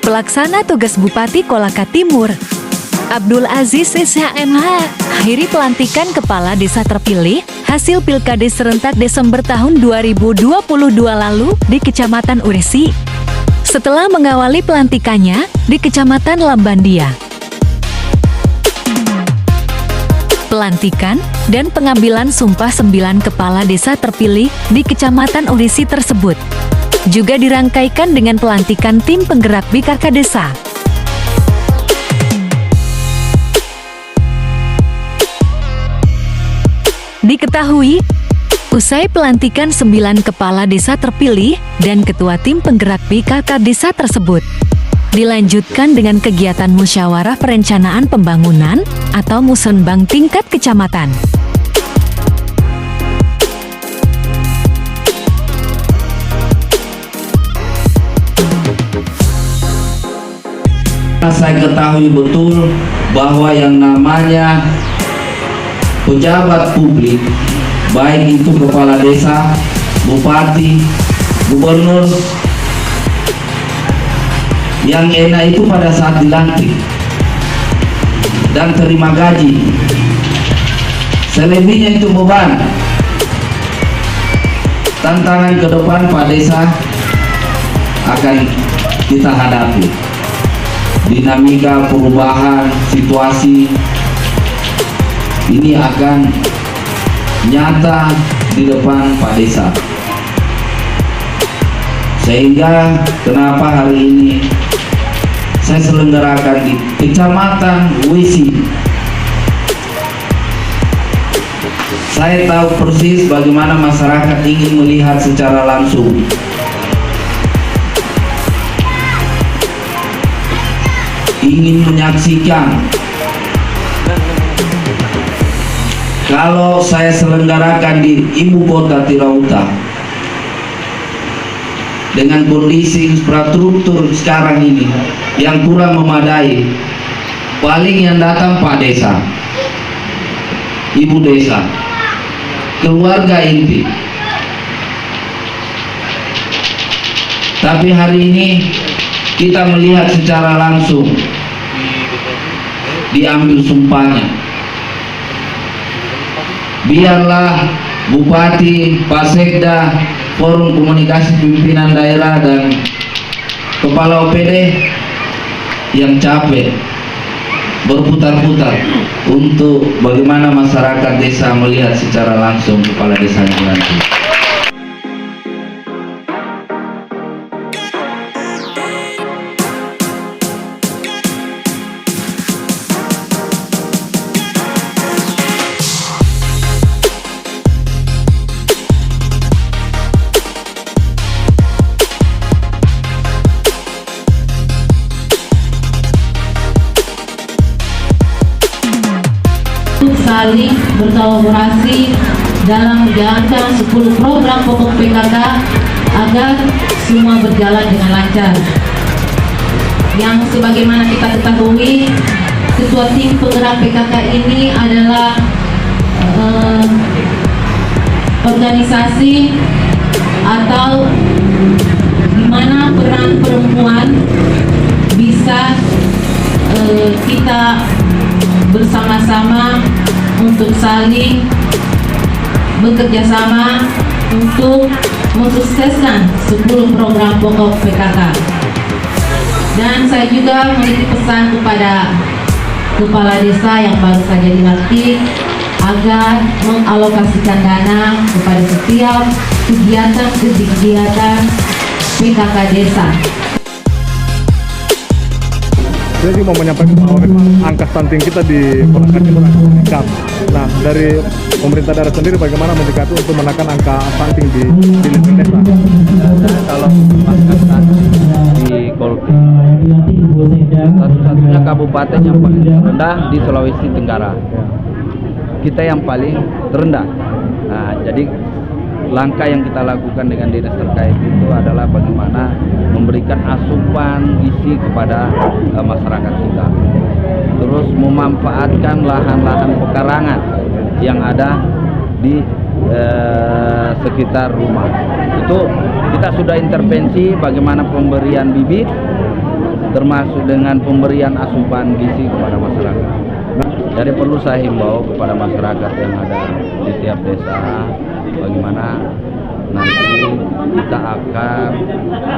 Pelaksana tugas Bupati Kolaka Timur, Abdul Aziz SHMH, akhiri pelantikan Kepala Desa terpilih hasil Pilkades serentak Desember tahun 2022 lalu di Kecamatan Uresi. Setelah mengawali pelantikannya di Kecamatan Lambandia. Pelantikan dan pengambilan sumpah 9 kepala desa terpilih di Kecamatan Uresi tersebut juga dirangkaikan dengan pelantikan tim penggerak BKK Desa. Diketahui, usai pelantikan 9 kepala desa terpilih dan ketua tim penggerak BKK Desa tersebut, dilanjutkan dengan kegiatan musyawarah perencanaan pembangunan atau musrenbang tingkat kecamatan. Saya ketahui betul bahwa yang namanya pejabat publik, baik itu kepala desa, bupati, gubernur, yang enak itu pada saat dilantik dan terima gaji. Selebihnya itu beban. Tantangan ke depan Pak Desa akan kita hadapi. Dinamika perubahan situasi ini akan nyata di depan Pak Desa. Sehingga kenapa hari ini saya selenggarakan di Kecamatan Uresi. Saya tahu persis bagaimana masyarakat ingin melihat secara langsung. Ingin menyaksikan. Kalau saya selenggarakan di ibu kota Tirauta dengan kondisi infrastruktur sekarang ini yang kurang memadai, paling yang datang Pak Desa, Ibu Desa, keluarga inti. Tapi hari ini kita melihat secara langsung diambil sumpahnya. Biarlah Bupati, Pak Sekda, Forum Komunikasi Pimpinan Daerah dan Kepala OPD yang capek berputar-putar untuk bagaimana masyarakat desa melihat secara langsung kepala desanya nanti. Saling berkolaborasi dalam menjalankan 10 program pokok PKK agar semua berjalan dengan lancar. Yang sebagaimana kita ketahui, ketua tim penggerak PKK ini adalah organisasi atau di mana peran perempuan bisa kita bersama-sama untuk saling bekerja sama untuk mensukseskan 10 program pokok PKK. Dan saya juga memiliki pesan kepada kepala desa yang baru saja dilantik agar mengalokasikan dana kepada setiap kegiatan PKK desa. Saya juga mau menyampaikan bahwa memang angka stunting kita di Kolaka Timur meningkat. Nah, dari pemerintah daerah sendiri bagaimana mendekati untuk menekan angka stunting di lingkungan desa? Kalau angka stunting di Kolaka, satu-satunya kabupaten yang paling rendah di Sulawesi Tenggara. Kita yang paling terendah. Nah, jadi langkah yang kita lakukan dengan dinas terkait itu adalah bagaimana memberikan asupan gizi kepada masyarakat kita, terus memanfaatkan lahan-lahan pekarangan yang ada di sekitar rumah. Itu kita sudah intervensi bagaimana pemberian bibit termasuk dengan pemberian asupan gizi kepada masyarakat. Jadi perlu saya himbau kepada masyarakat yang ada di tiap desa, bagaimana nanti kita akan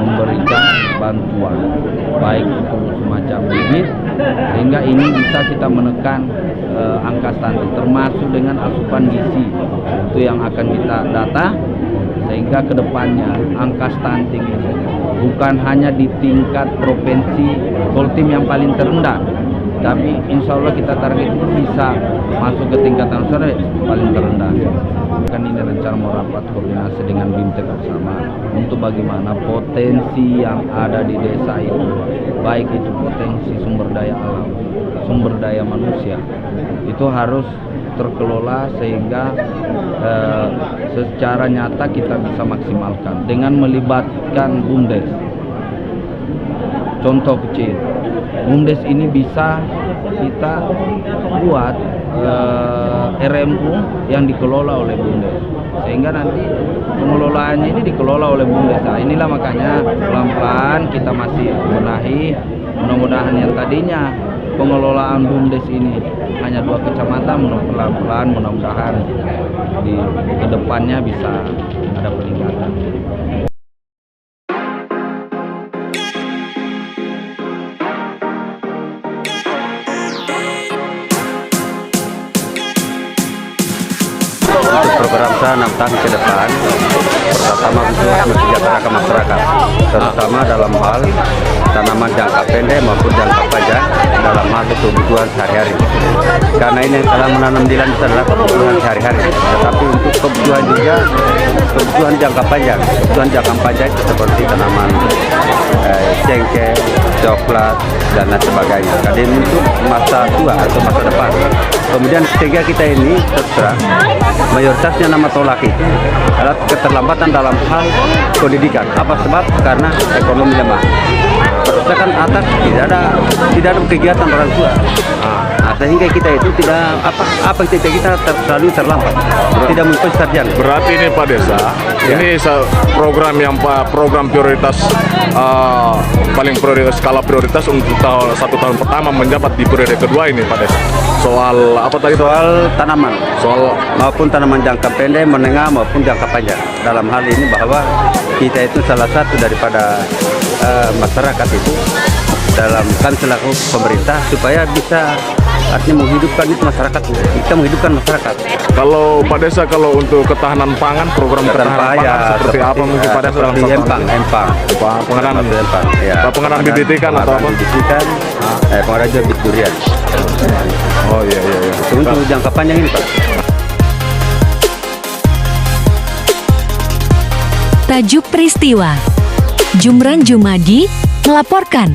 memberikan bantuan, baik itu semacam bibit, sehingga ini bisa kita menekan angka stunting, termasuk dengan asupan gizi. Itu yang akan kita data, sehingga kedepannya angka stunting ini bukan hanya di tingkat provinsi Kaltim yang paling terendah, tapi insya Allah kita target bisa masuk ke tingkatan nasional paling terendah. Kan ini rencana mau rapat koordinasi dengan BIMTEK bersama untuk bagaimana potensi yang ada di desa itu, baik itu potensi sumber daya alam, sumber daya manusia, itu harus terkelola sehingga secara nyata kita bisa maksimalkan dengan melibatkan BUMDes. Contoh kecil, BUMDes ini bisa kita buat RMU yang dikelola oleh BUMDes, sehingga nanti pengelolaannya ini dikelola oleh BUMDes. Nah, inilah makanya pelan-pelan kita masih benahi, mudah-mudahan yang tadinya pengelolaan BUMDes ini hanya 2 kecamatan, pelan-pelan mudah-mudahan di kedepannya bisa ada peningkatan. Program saya 6 tahun ke depan, pertama untuk mensejahterakan masyarakat, terutama dalam hal tanaman jangka pendek maupun jangka panjang dalam hal kebutuhan sehari-hari. Karena ini yang telah menanam di lahan adalah kebutuhan sehari-hari, tetapi untuk kebutuhan juga kebutuhan jangka panjang. Kebutuhan jangka panjang itu seperti tanaman cengkeh, coklat, dan lain sebagainya. Jadi untuk masa tua atau masa depan. Kemudian ketiga kita ini terserah mayoritasnya nama tolak itu adalah keterlambatan dalam hal pendidikan. Apa sebab? Karena ekonomi lemah. Kan atas tidak ada kegiatan orang tua. Nah, sehingga kita itu tidak apa kita selalu terlambat, tidak mengikuti sarjana. Berarti ini Pak Desa, ini program yang program prioritas paling prioritas, skala prioritas untuk 1 tahun pertama menjabat di periode kedua ini Pak Desa. Soal apa tadi? Soal tanaman, soal maupun tanaman jangka pendek, menengah maupun jangka panjang. Dalam hal ini bahwa kita itu salah satu daripada masyarakat itu dalam kan selaku pemerintah supaya bisa artinya menghidupkan itu masyarakat, kita menghidupkan masyarakat. Kalau Pak Desa, kalau untuk ketahanan pangan, program ketahanan pangan seperti apa mungkin Pak Desa? Seperti empang, pengadaan empang, ya. Pengadaan bibit ikan atau apa? Bibit ikan, pengadaan juga bibit durian. Oh iya. Untuk jangka panjang ini Pak. Tajuk peristiwa. Jumran Jumadi melaporkan.